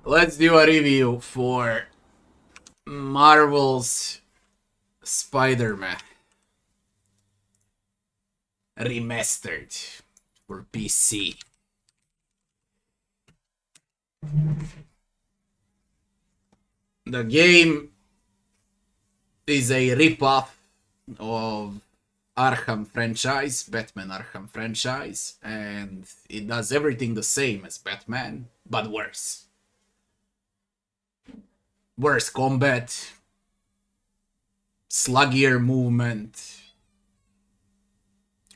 Let's do a review for Marvel's Spider-Man Remastered for PC. The game is a ripoff of Arkham franchise, Batman Arkham franchise, and it does everything the same as Batman, but worse. Worse combat, sluggier movement,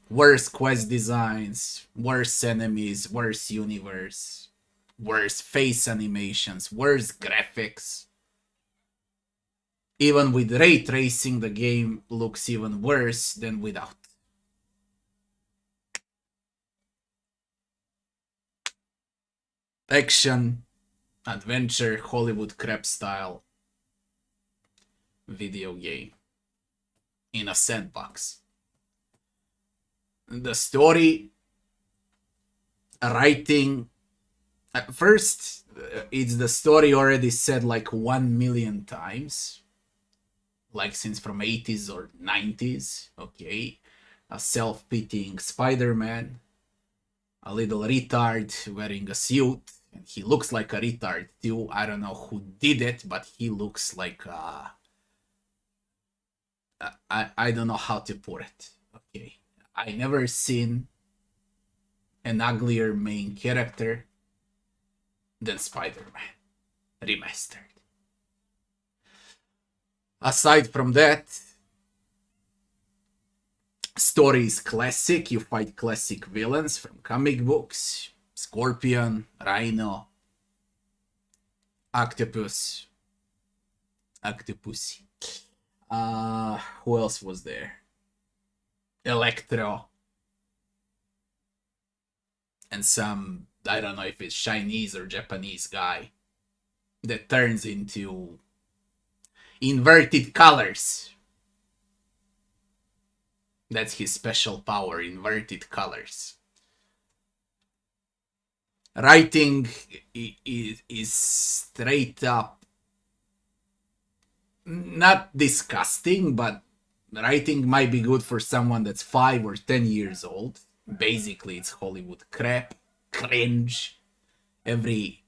worse quest designs, worse enemies, worse universe, worse face animations, worse graphics. Even with ray tracing, the game looks even worse than without. Action, adventure, Hollywood crap style video game in a sandbox. The story, writing, at first, it's the story already said like 1 million times, like since from 80s or 90s. Okay, a self-pitying Spider-Man, a little retard wearing a suit, and he looks like a retard too. I don't know who did it, but he looks like I don't know how to put it. Okay, I never seen an uglier main character than Spider-Man Remastered. Aside from that, story is classic. You fight classic villains from comic books: Scorpion, Rhino, Octopus, Octopussy. Who else was there? Electro, and some, I don't know if it's Chinese or Japanese guy that turns into inverted colors. That's his special power, inverted colors. Writing is straight up not disgusting, but writing might be good for someone that's 5 or 10 years old. Basically, it's Hollywood crap, cringe. Every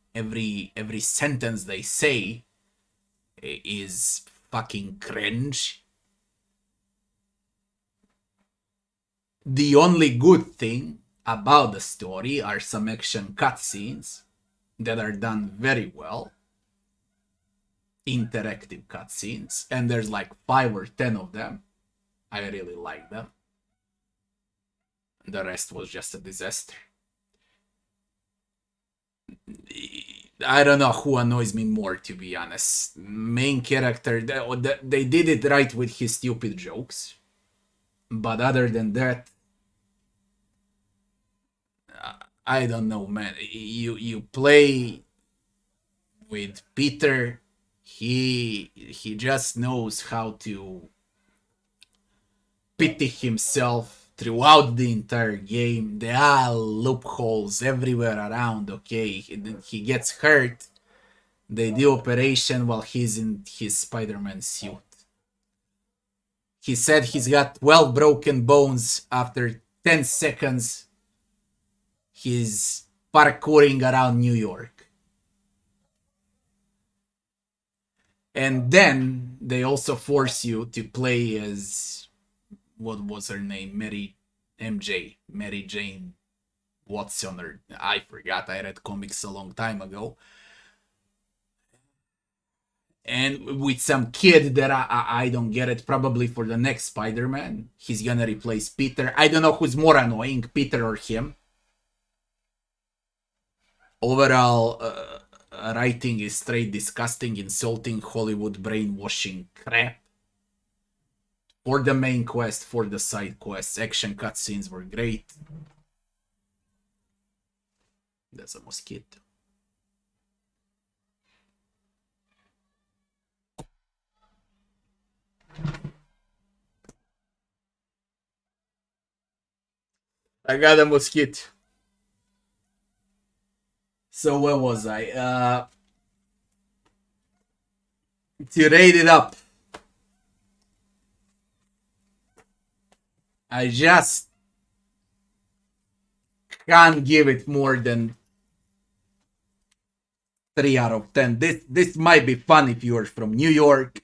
sentence they say is fucking cringe. The only good thing about the story are some action cutscenes that are done very well. Interactive cutscenes, and there's like 5 or 10 of them. I really like them. The rest was just a disaster. I don't know who annoys me more, to be honest. Main character, they did it right with his stupid jokes. But other than that, I don't know, man. You play with Peter. He just knows how to pity himself throughout the entire game. There are loopholes everywhere around. Okay, he gets hurt. They do operation while he's in his Spider-Man suit. He said he's got 12 broken bones. After 10 seconds, he's parkouring around New York. And then they also force you to play as, what was her name? Mary Jane Watson, or I forgot. I read comics a long time ago. And with some kid that I don't get it. Probably for the next Spider-Man, he's gonna replace Peter. I don't know who's more annoying, Peter or him. Overall, writing is straight disgusting, insulting, Hollywood brainwashing crap. For the main quest, for the side quests, action cutscenes were great. There's a mosquito. I got a mosquito. So where was I? To rate it up, I just can't give it more than 3 out of 10. This might be fun if you're from New York,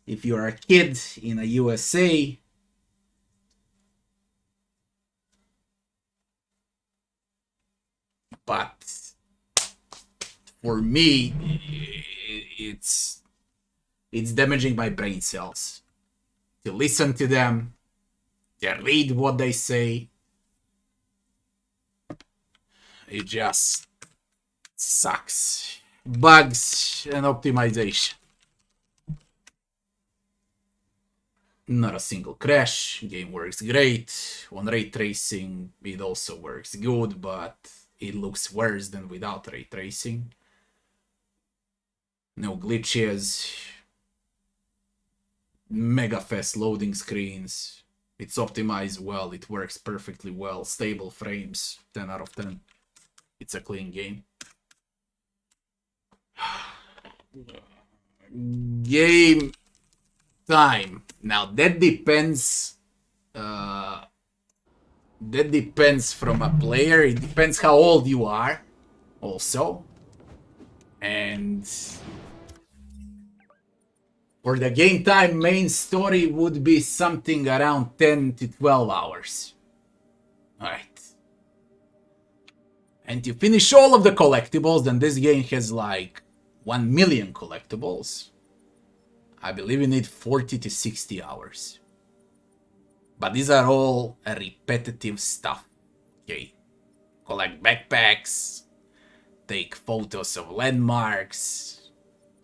if you're a kid in a USA. But for me, it's damaging my brain cells to listen to them, to read what they say. It just sucks. Bugs and optimization. Not a single crash. Game works great. On ray tracing, it also works good, but it looks worse than without ray tracing. No glitches. Mega fast loading screens. It's optimized well. It works perfectly well. Stable frames. 10 out of 10. It's a clean game. Game time. Now that depends. That depends from a player. It depends how old you are, also. And for the game time, main story would be something around 10 to 12 hours. Alright. And to finish all of the collectibles, then this game has like 1 million collectibles. I believe you need 40 to 60 hours. But these are all repetitive stuff. Okay. Collect backpacks, take photos of landmarks,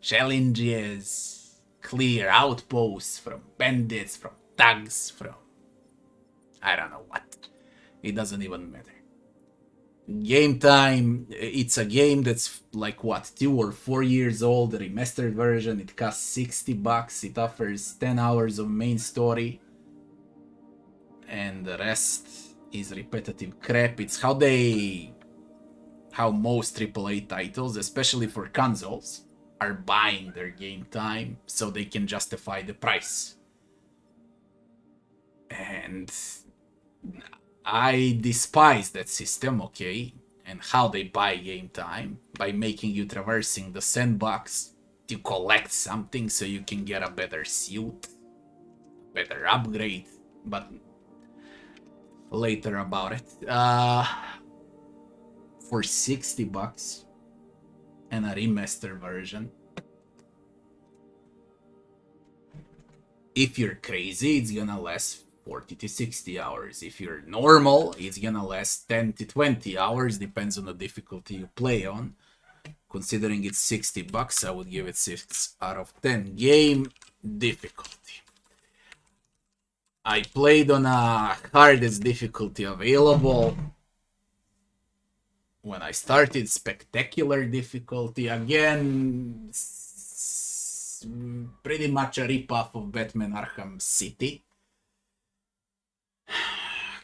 challenges, clear outposts from bandits, from thugs, from I don't know what. It doesn't even matter. Game time, it's a game that's like what, 2 or 4 years old, the remastered version. It costs $60. It offers 10 hours of main story, and the rest is repetitive crap. It's how most AAA titles, especially for consoles, are buying their game time so they can justify the price. And I despise that system, okay, and how they buy game time by making you traversing the sandbox to collect something so you can get a better suit, better upgrade, but later about it. For $60 and a remaster version, if you're crazy, it's gonna last 40 to 60 hours. If you're normal, it's gonna last 10 to 20 hours, depends on the difficulty you play on. Considering it's $60, I would give it 6 out of 10. Game difficulty. I played on a hardest difficulty available. When I started, spectacular difficulty. Again, pretty much a ripoff of Batman Arkham City.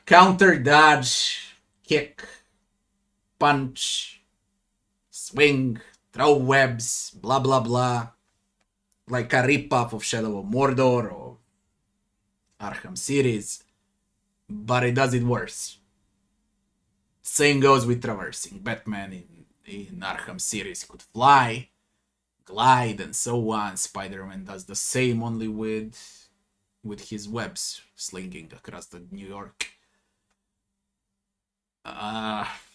Counter, dodge, kick, punch, swing, throw webs, blah blah blah. Like a ripoff of Shadow of Mordor or Arkham series, but it does it worse. Same goes with traversing. Batman in Arkham series could fly, glide, and so on. Spider-Man does the same, only with his webs slinging across the New York.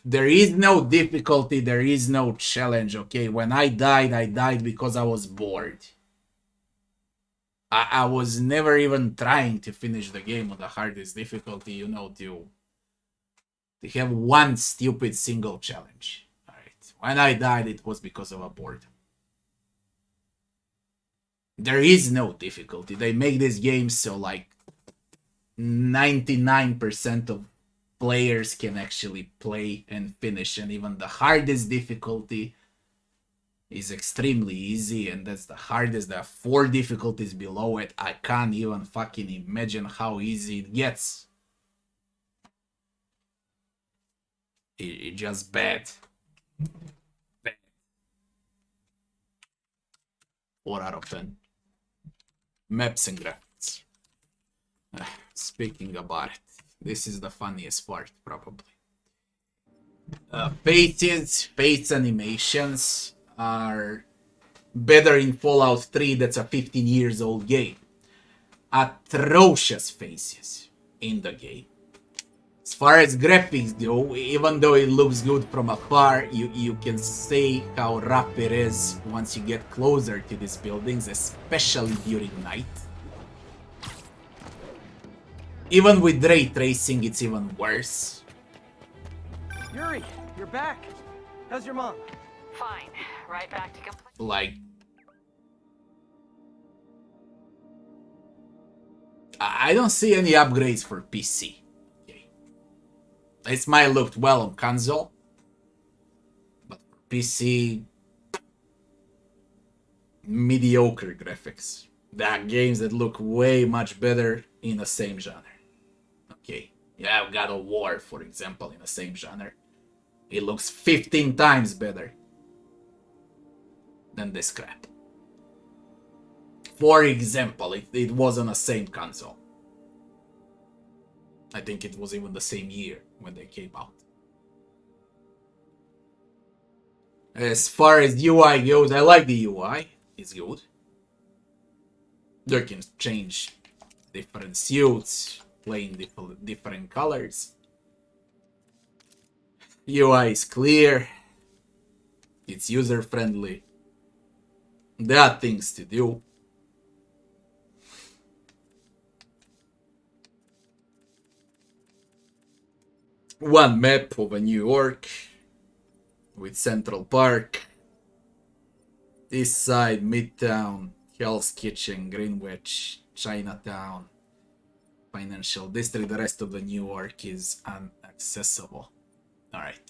There is no difficulty, there is no challenge, okay? When I died because I was bored. I was never even trying to finish the game on the hardest difficulty, you know, to have one stupid single challenge. Alright. When I died, it was because of a boredom. There is no difficulty. They make this game so like 99% of players can actually play and finish, and even the hardest difficulty is extremely easy, and that's the hardest. There are 4 difficulties below it. I can't even fucking imagine how easy it gets. It's just bad. 4 out of 10. Maps and graphics. Speaking about it, this is the funniest part, probably. Face animations are better in Fallout 3, that's a 15 years old game. Atrocious faces in the game. As far as graphics go, even though it looks good from afar, you can see how rough it is once you get closer to these buildings, especially during night. Even with ray tracing, it's even worse. Yuri, you're back. How's your mom? Fine. Right back to complete. Like, I don't see any upgrades for PC. Okay. It might look well on console, but for PC, mediocre graphics. There are games that look way much better in the same genre. Okay, yeah, God of War, for example, in the same genre. It looks 15 times better than this crap. For example, it was on the same console. I think it was even the same year when they came out. As far as UI goes, I like the UI. It's good. You can change different suits, playing different colors. UI is clear. It's user-friendly. There are things to do. One map of a New York with Central Park, East Side, Midtown, Hell's Kitchen, Greenwich, Chinatown, Financial District. The rest of the New York is inaccessible. Alright.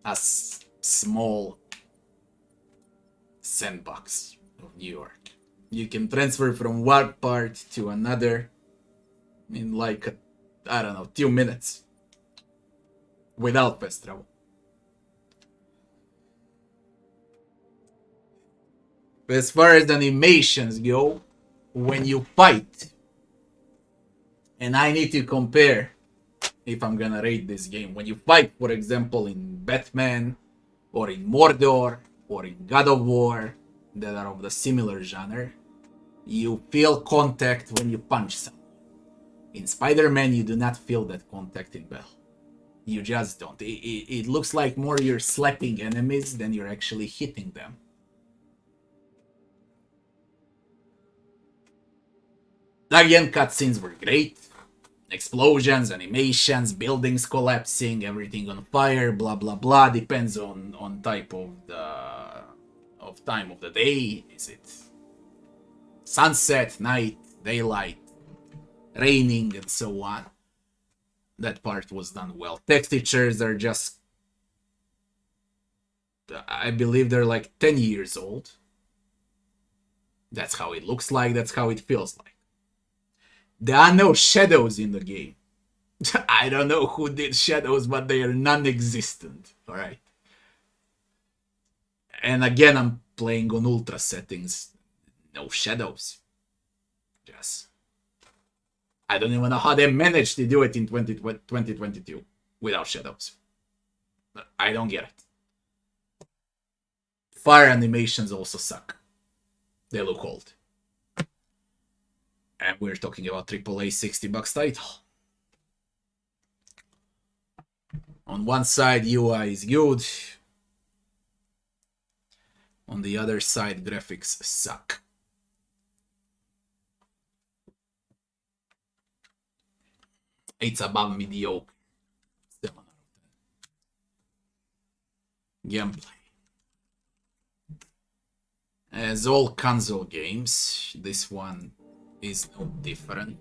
A small sandbox of New York. You can transfer from one part to another in like, I don't know, 2 minutes. Without fast travel. As far as the animations go, when you fight, and I need to compare if I'm gonna rate this game. When you fight, for example, in Batman, or in Mordor, or in God of War, that are of the similar genre, you feel contact when you punch someone. In Spider-Man, you do not feel that contact in battle. You just don't. It looks like more you're slapping enemies than you're actually hitting them. Again, cutscenes were great. Explosions, animations, buildings collapsing, everything on fire, blah blah blah. Depends on type of time of the day. Is it sunset, night, daylight, raining, and so on? That part was done well. Textures are just, I believe they're like 10 years old. That's how it looks like, that's how it feels like. There are no shadows in the game. I don't know who did shadows, but they are non-existent. Alright. And again, I'm playing on ultra settings. No shadows. Just, I don't even know how they managed to do it in 2022 without shadows. I don't get it. Fire animations also suck. They look old. And we're talking about AAA $60 title. On one side, UI is good. On the other side, graphics suck. It's above mediocre. 7 out of 10. Gameplay. As all console games, this one is no different.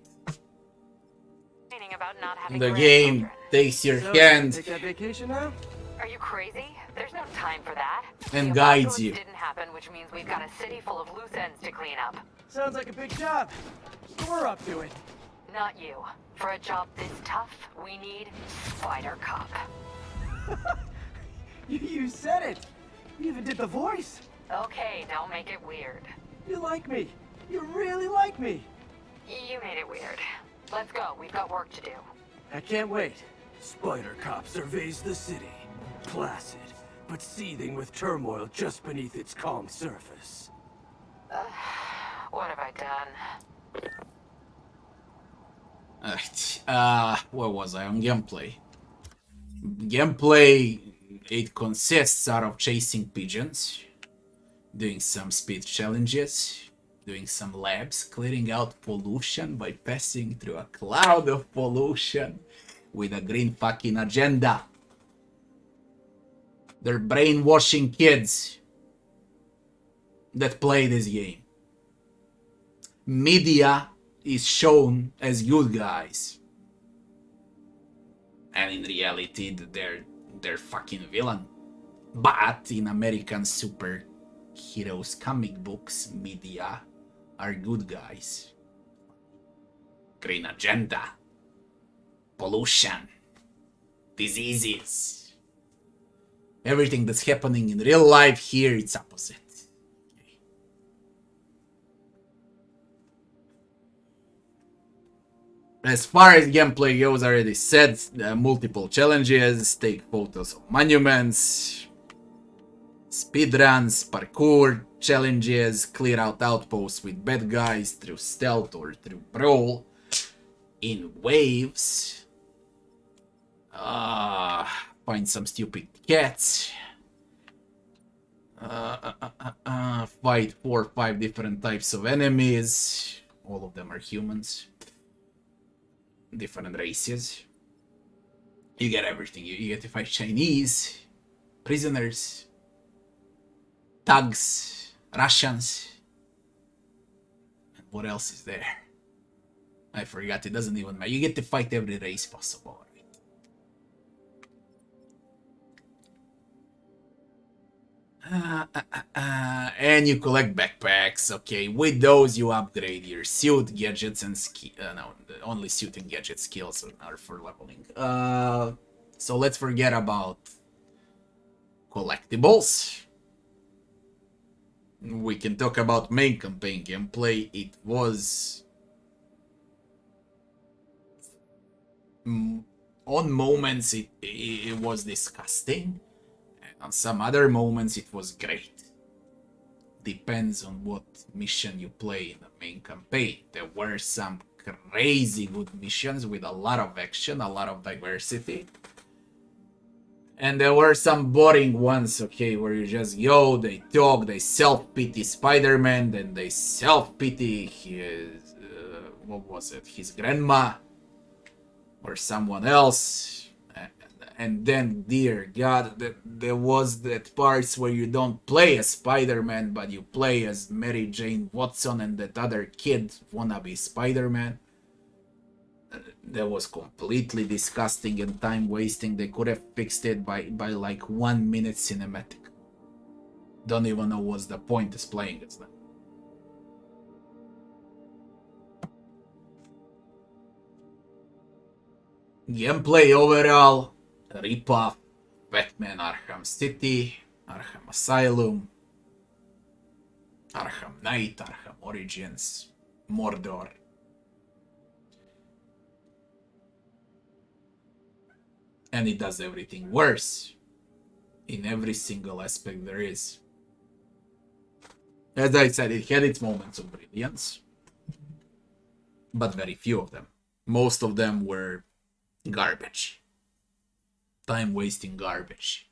About not having The game takes your hand. Take that vacation now? Are you crazy? There's no time for that. And The guides apocalypse you. Didn't happen, which means we've got a city full of loose ends to clean up. Sounds like a big job. We're up to it. Not you. For a job this tough, we need Spider Cop. You said it. You even did the voice. Okay, don't make it weird. You like me. You really like me. You made it weird. Let's go, we've got work to do. I can't wait. Spider Cop surveys the city. Placid, but seething with turmoil just beneath its calm surface. What have I done? Where was I on gameplay? Gameplay, it consists out of chasing pigeons, doing some speed challenges, doing some labs, clearing out pollution by passing through a cloud of pollution with a green fucking agenda. They're brainwashing kids that play this game. Media is shown as good guys, and in reality they're fucking villain. But in American superheroes comic books, media are good guys. Green agenda, pollution, diseases. Everything that's happening in real life here, it's opposite. As far as gameplay goes, I already said, multiple challenges, take photos of monuments, speedruns, parkour challenges, clear out outposts with bad guys through stealth or through brawl, in waves, find some stupid cats, fight 4 or 5 different types of enemies, all of them are humans. Different races. You get everything. You get to fight Chinese, prisoners, thugs, Russians. And what else is there? I forgot. It doesn't even matter. You get to fight every race possible. And you collect backpacks. Okay, with those you upgrade your suit, gadgets, and no, only suit and gadget skills are for leveling. So let's forget about collectibles. We can talk about main campaign gameplay. It was on moments it was disgusting. On some other moments, it was great. Depends on what mission you play in the main campaign. There were some crazy good missions with a lot of action, a lot of diversity. And there were some boring ones, okay, where you just go, they talk, they self-pity Spider-Man, then they self-pity his, what was it, his grandma, or someone else. And then, dear God, there was that parts where you don't play as Spider-Man, but you play as Mary Jane Watson and that other kid wanna be Spider-Man. That was completely disgusting and time wasting. They could have fixed it by like 1 minute cinematic. Don't even know what's the point is playing as them. Gameplay overall, rip-off Batman Arkham City, Arkham Asylum, Arkham Knight, Arkham Origins, Mordor. And it does everything worse in every single aspect there is. As I said, it had its moments of brilliance, but very few of them. Most of them were garbage. Time-wasting garbage.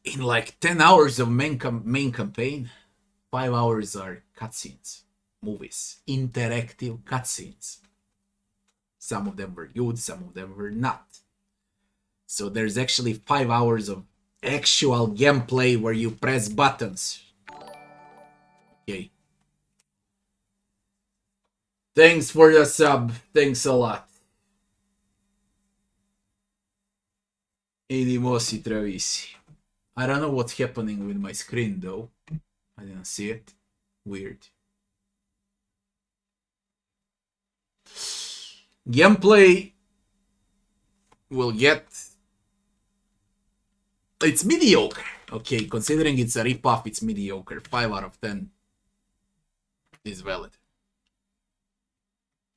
In like 10 hours of main campaign, 5 hours are cutscenes, movies, interactive cutscenes. Some of them were good, some of them were not. So there's actually 5 hours of actual gameplay where you press buttons. Okay. Thanks for the sub. Thanks a lot. Idimosi Travisi. I don't know what's happening with my screen though. I didn't see it. Weird. Gameplay will get... It's mediocre. Okay, considering it's a ripoff, it's mediocre. 5 out of 10 is valid.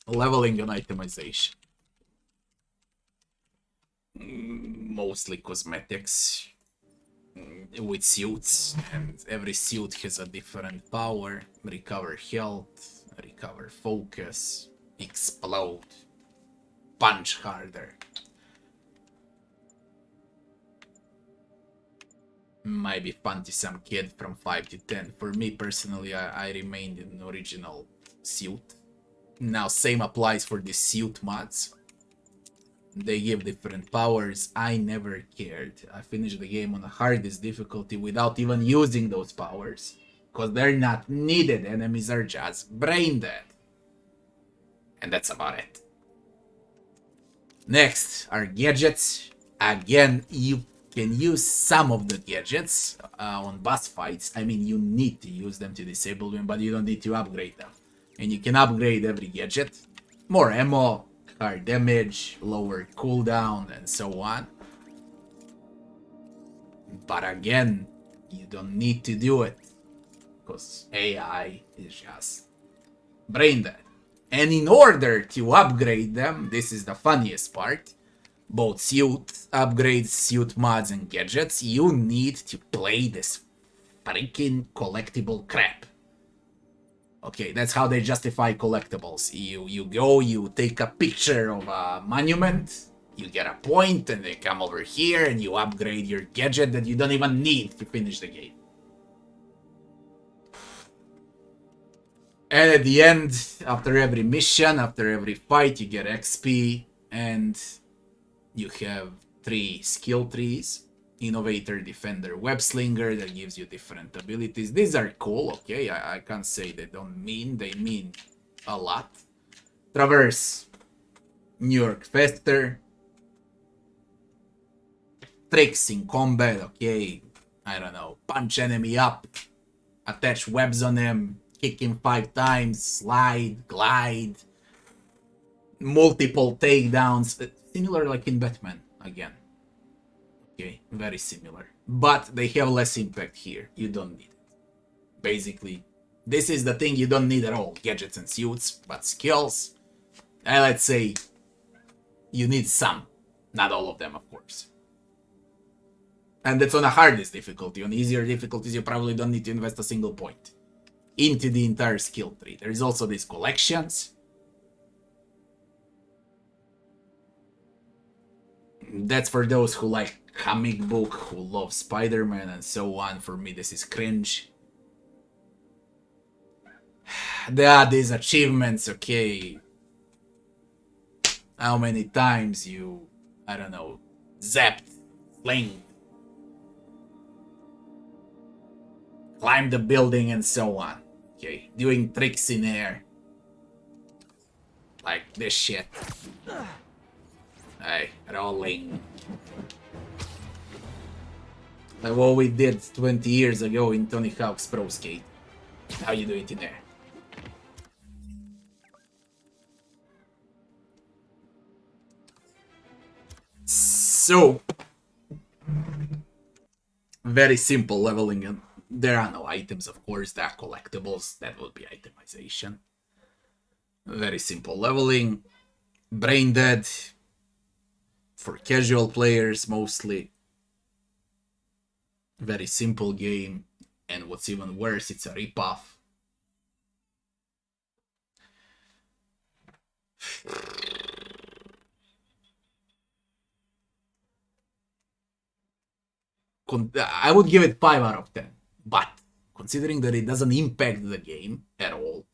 Leveling and itemization. Mostly cosmetics with suits, and every suit has a different power. Recover health, recover focus, explode, punch harder. Might be fun to some kid from 5 to 10. For me personally, I remained in the original suit. Now same applies for the suit mods. They give different powers. I never cared. I finished the game on the hardest difficulty without even using those powers. Because they're not needed. Enemies are just brain dead. And that's about it. Next are gadgets. Again, you can use some of the gadgets on boss fights. I mean, you need to use them to disable them, but you don't need to upgrade them. And you can upgrade every gadget. More ammo, higher damage, lower cooldown, and so on. But again, you don't need to do it. Because AI is just brain dead. And in order to upgrade them, this is the funniest part, both suit upgrades, suit mods, and gadgets, you need to play this freaking collectible crap. Okay, that's how they justify collectibles. You go, you take a picture of a monument, you get a point, and they come over here and you upgrade your gadget that you don't even need to finish the game. And at the end, after every mission, after every fight, you get XP, and you have 3 skill trees. Innovator, Defender, Web Slinger, that gives you different abilities. These are cool, okay? I can't say they don't mean. They mean a lot. Traverse, New York faster. Tricks in combat, okay? I don't know. Punch enemy up. Attach webs on him. Kick him 5 times. Slide, glide. Multiple takedowns. Similar like in Batman, again. Okay, very similar. But they have less impact here. You don't need it. Basically, this is the thing you don't need at all. Gadgets and suits, but skills, let's say you need some. Not all of them, of course. And that's on the hardest difficulty. On easier difficulties, you probably don't need to invest a single point into the entire skill tree. There is also these collections. That's for those who like comic book, who love Spider-Man and so on. For me, this is cringe. There are these achievements, okay. How many times you, I don't know, zapped, flinged, climbed the building and so on. Okay, doing tricks in air. Like this shit. Hey, rolling. Like what we did 20 years ago in Tony Hawk's Pro Skate. How you do it in there? So, very simple leveling. And there are no items, of course. There are collectibles. That would be itemization. Very simple leveling. Brain dead. For casual players, mostly. Very simple game. And what's even worse, it's a ripoff. I would give it 5 out of 10. But considering that it doesn't impact the game at all,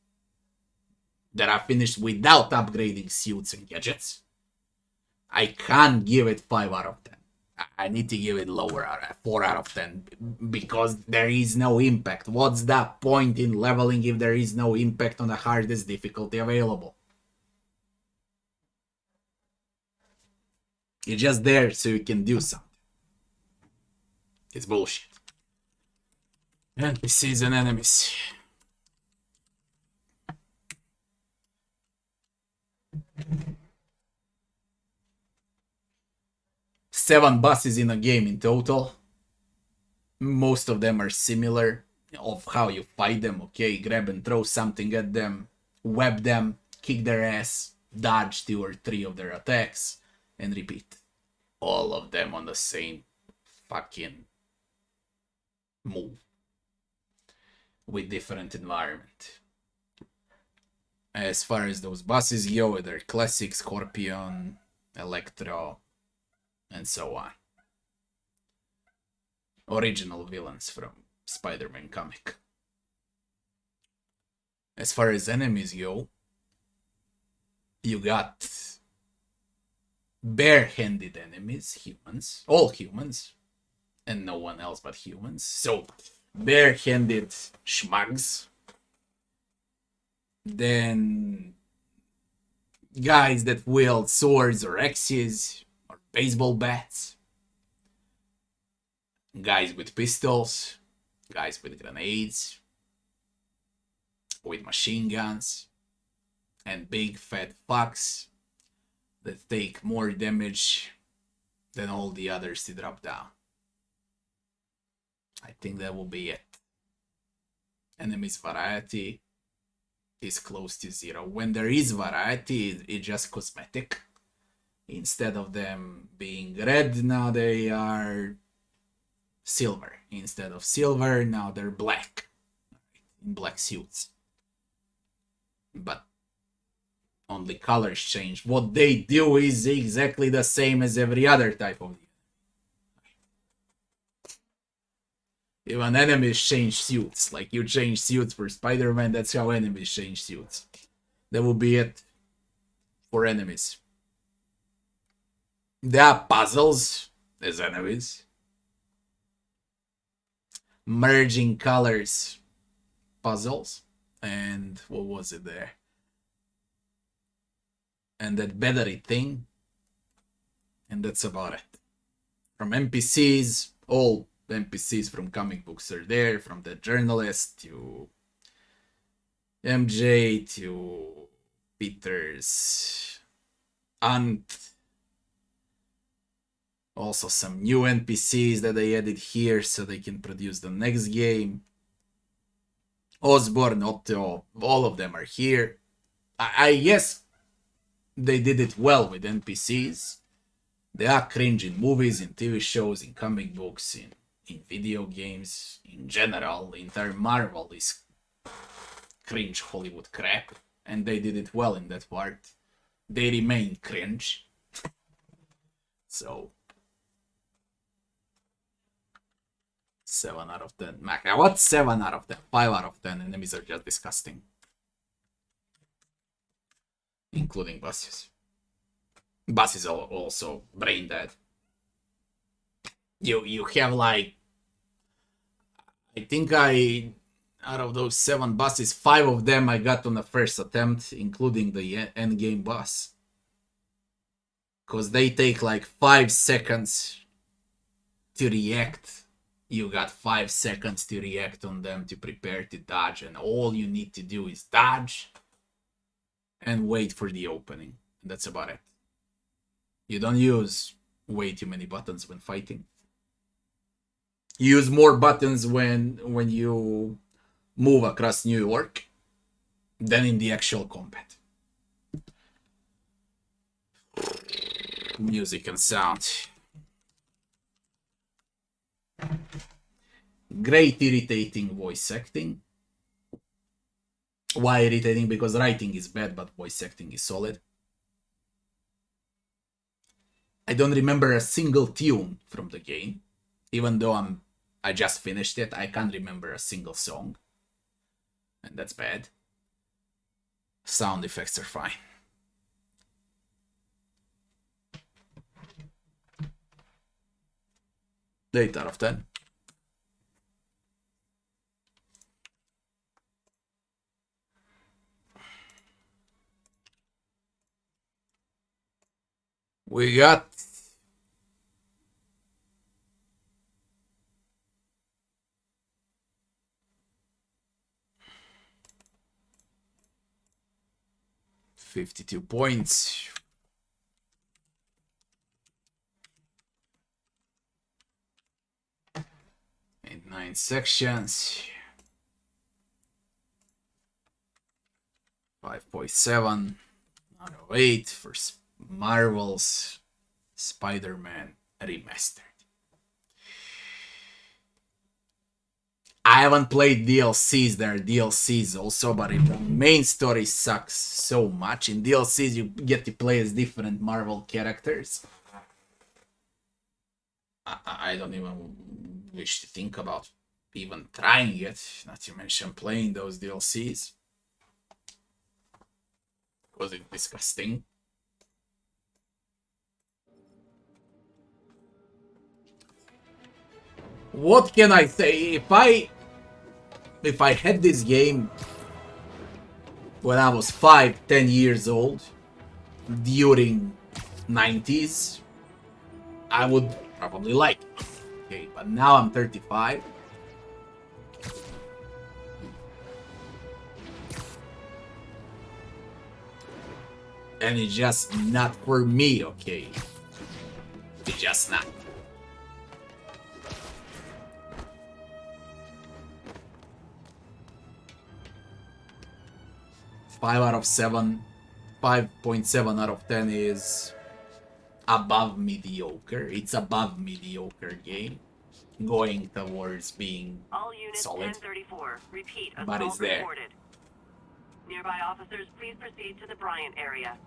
that I finished without upgrading suits and gadgets, I can't give it 5 out of 10. I need to give it lower, 4 out of 10, because there is no impact. What's the point in leveling if there is no impact on the hardest difficulty available? It's just there so you can do something. It's bullshit. NPC'S and enemies. 7 bosses in a game in total. Most of them are similar of how you fight them. Okay, grab and throw something at them, web them, kick their ass, dodge 2 or 3 of their attacks, and repeat. All of them on the same fucking move with different environment. As far as those bosses go, they're classic Scorpion, Electro, and so on. Original villains from Spider-Man comic. As far as enemies go, you got bare-handed enemies, humans, all humans, and no one else but humans. So, bare-handed schmugs. Then, guys that wield swords or axes or baseball bats. Guys with pistols, guys with grenades, with machine guns, and big fat fucks that take more damage than all the others to drop down. I think that will be it. Enemies variety is close to 0. When there is variety, it's just cosmetic. Instead of them being red, now they are silver. Instead of silver, now they're black. In black suits. But only colors change. What they do is exactly the same as every other type of. Even enemies change suits. Like you change suits for Spider-Man, that's how enemies change suits. That will be it for enemies. There are puzzles as enemies. Merging colors puzzles. And what was it there? And that battery thing. And that's about it. From NPCs, all NPCs from comic books are there. From the journalist to MJ to Peter's aunt. Also some new NPCs that they added here so they can produce the next game. Osborn, Otto, all of them are here. I guess they did it well with NPCs. They are cringe in movies, in TV shows, in comic books, in video games, in general. The entire Marvel is cringe Hollywood crap, and they did it well in that part. They remain cringe. So 7 out of 10. Mac, what's 7 out of 10? 5 out of 10. Enemies are just disgusting. Including bosses. Bosses are also brain dead. You have like, I think out of those 7 bosses, 5 of them I got on the first attempt, including the end game boss. Because they take like 5 seconds to react. You got 5 seconds to react on them to prepare to dodge, and all you need to do is dodge and wait for the opening. That's about it. You don't use way too many buttons when fighting. You use more buttons when you move across New York than in the actual combat. Music and sound. Great irritating voice acting. Why irritating? Because writing is bad, but voice acting is solid. I don't remember a single tune from the game. Even though I just finished it, I can't remember a single song. And that's bad. Sound effects are fine. Eight out of 10. We got $52 points. 9 sections. 5.7 out of 8 for Marvel's Spider-Man Remastered. I haven't played DLCs. There are DLCs also, but the main story sucks so much. In DLCs, you get to play as different Marvel characters. I don't even wish to think about even trying it, not to mention playing those DLCs. Was it disgusting? What can I say? If I had this game when I was 5-10 years old during 90s, I would probably like it. Okay, but now I'm 35. And it's just not for me, okay? It's just not. Five out of 7, 5.7 out of 10 is above mediocre. It's above mediocre game, going towards being All units solid. 1034. Repeat, But it's assault there. reported. Nearby officers, please proceed to the Bryant area.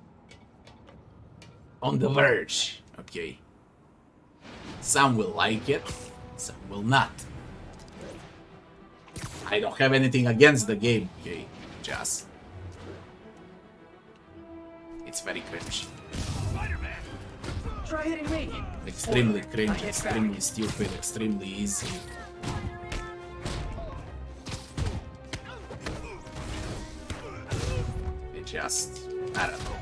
On the verge, okay. Some will like it, some will not. I don't have anything against the game, okay? Just it's very cringe. Spider-Man! Try hitting me! Extremely cringe, extremely stupid, extremely easy. It just, I don't know.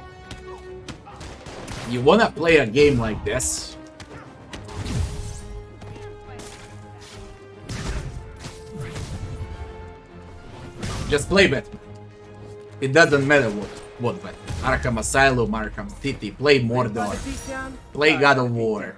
You wanna play a game like this? Just play Batman. It doesn't matter what Batman. Arkham Asylum, Arkham City, play Mordor, play God of War.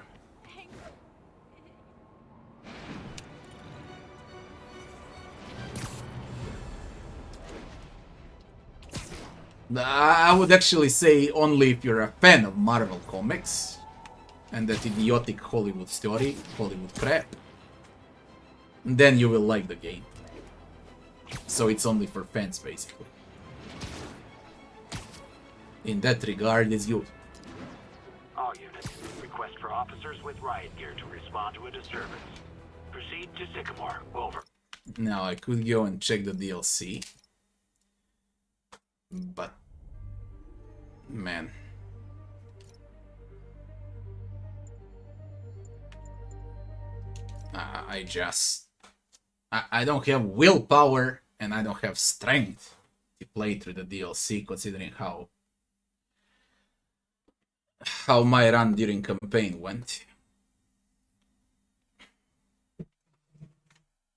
I would actually say only if you're a fan of Marvel Comics and that idiotic Hollywood story, Hollywood crap, then you will like the game. So it's only for fans, basically. In that regard, it's good. All units, request for officers with riot gear to respond to a disturbance. Proceed to Sycamore. Over. Now I could go and check the DLC. But man, I don't have willpower and I don't have strength to play through the DLC, considering how my run during campaign went.